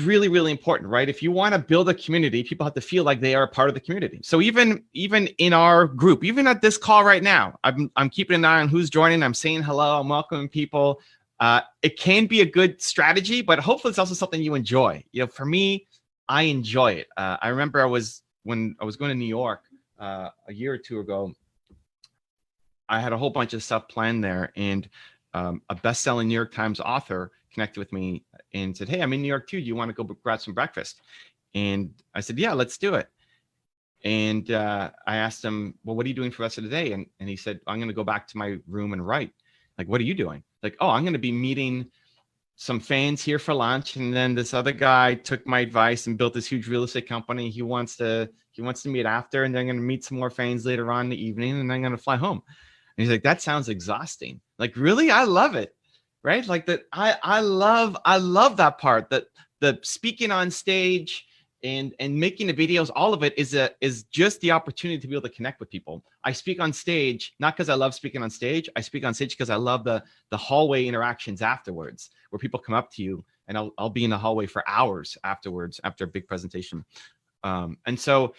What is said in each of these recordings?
really, really important, right? If you want to build a community, people have to feel like they are a part of the community. So even in our group, even at this call right now, I'm keeping an eye on who's joining. I'm saying hello. I'm welcoming people. It can be a good strategy, but hopefully it's also something you enjoy. For me, I enjoy it. I remember when I was going to New York a year or two ago, I had a whole bunch of stuff planned there, and a best-selling New York Times author connected with me and said, "Hey, I'm in New York too. Do you want to go grab some breakfast?" And I said, "Yeah, let's do it." And I asked him, "Well, what are you doing for the rest of the day?" And he said, "I'm going to go back to my room and write." Like, "What are you doing?" Like, "Oh, I'm going to be meeting some fans here for lunch, and then this other guy took my advice and built this huge real estate company. He wants to meet after, and then I'm going to meet some more fans later on in the evening, and then I'm going to fly home." And he's like, "That sounds exhausting." Like, really? I love it. Right? Like that. I love that part, that the speaking on stage and making the videos, all of it is just the opportunity to be able to connect with people. I speak on stage, not because I love speaking on stage. I speak on stage because I love the hallway interactions afterwards, where people come up to you, and I'll be in the hallway for hours afterwards after a big presentation. And so,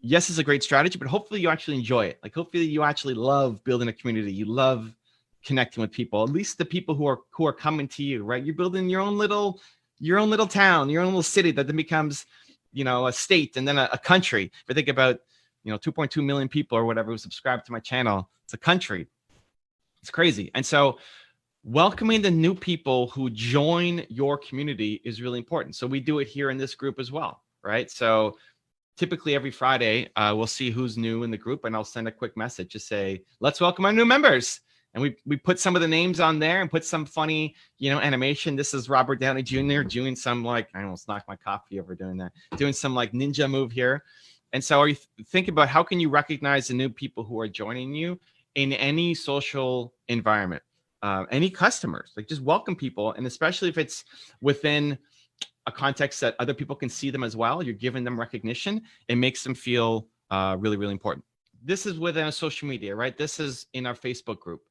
yes, it's a great strategy, but hopefully you actually enjoy it. Like, hopefully you actually love building a community. You love connecting with people, at least the people who are coming to you, right? You're building your own little town, your own little city that then becomes, a state, and then a country. If I think about, 2.2 million people or whatever who subscribe to my channel, it's a country. It's crazy. And so welcoming the new people who join your community is really important. So we do it here in this group as well, right? So typically every Friday, we'll see who's new in the group, and I'll send a quick message to say, "Let's welcome our new members." And we put some of the names on there and put some funny, animation. This is Robert Downey Jr. doing some, like, I almost knocked my coffee over doing that, doing some like ninja move here. And so are you think about how can you recognize the new people who are joining you in any social environment, any customers, like just welcome people. And especially if it's within a context that other people can see them as well, you're giving them recognition. It makes them feel really, really important. This is within a social media, right? This is in our Facebook group.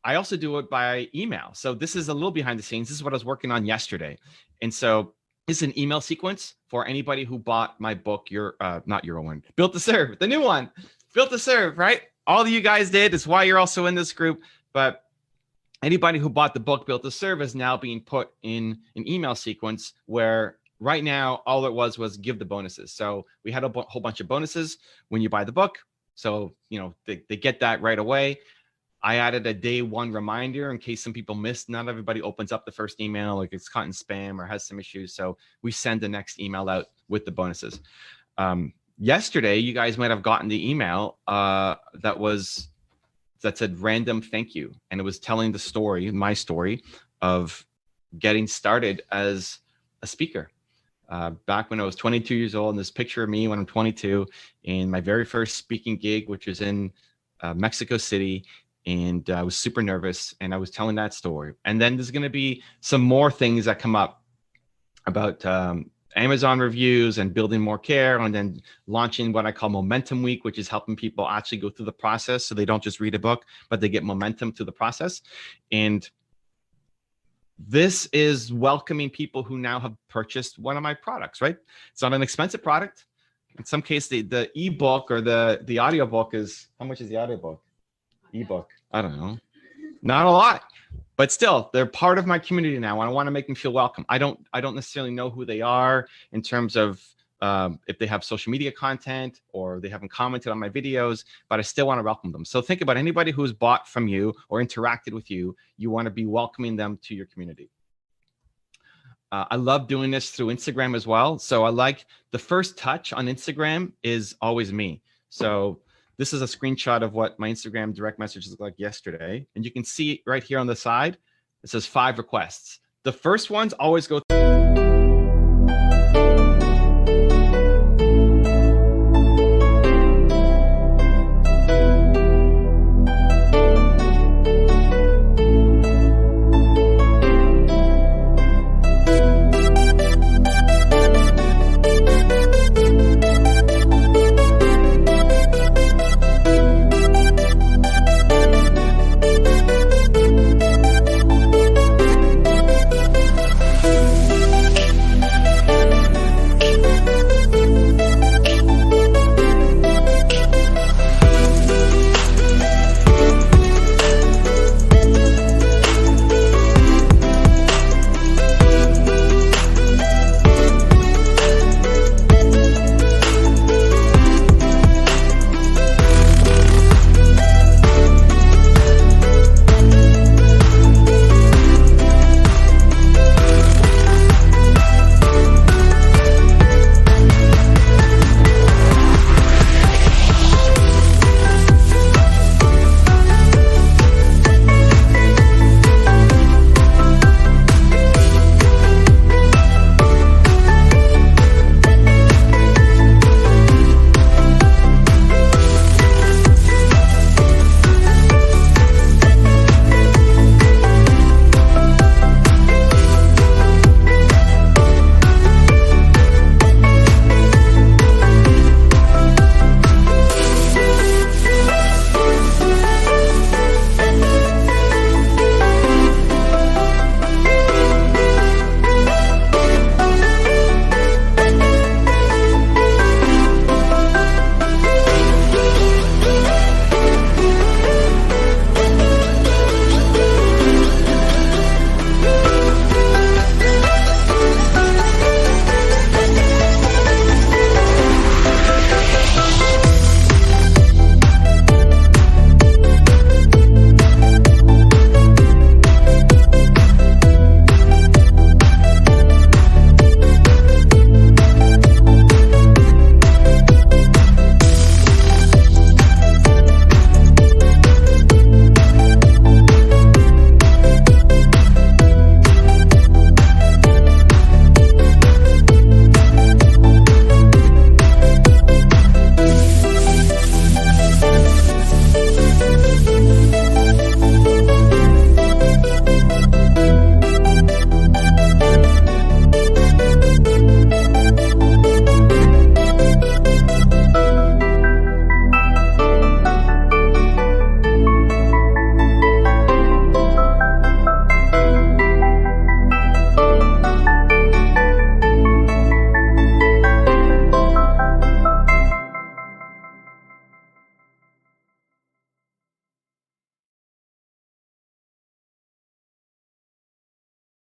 I also do it by email. So this is a little behind the scenes. This is what I was working on yesterday. And so this is an email sequence for anybody who bought my book, not your one, Built to Serve, the new one, Built to Serve, right? All of you guys did. It's why you're also in this group. But anybody who bought the book, Built to Serve, is now being put in an email sequence where right now all it was give the bonuses. So we had a whole bunch of bonuses when you buy the book. So, they get that right away. I added a day one reminder in case some people missed. Not everybody opens up the first email, like it's caught in spam or has some issues. So we send the next email out with the bonuses. Yesterday, you guys might have gotten the email that said random thank you. And it was telling the story, my story of getting started as a speaker. Back when I was 22 years old, and this picture of me when I'm 22 in my very first speaking gig, which was in Mexico City. And I was super nervous, and I was telling that story. And then there's going to be some more things that come up about Amazon reviews and building more care, and then launching what I call Momentum Week, which is helping people actually go through the process so they don't just read a book, but they get momentum through the process. And this is welcoming people who now have purchased one of my products, right? It's not an expensive product. In some case, the ebook or the audiobook is, how much is the audiobook? Ebook, I don't know, not a lot, but still they're part of my community now. I want to make them feel welcome. I don't necessarily know who they are in terms of if they have social media content or they haven't commented on my videos, but I still want to welcome them. So think about anybody who's bought from you or interacted with you. You want to be welcoming them to your community. I love doing this through Instagram as well. So I like the first touch on Instagram is always me. So this is a screenshot of what my Instagram direct messages looked like yesterday. And you can see right here on the side, it says 5 requests. The first ones always go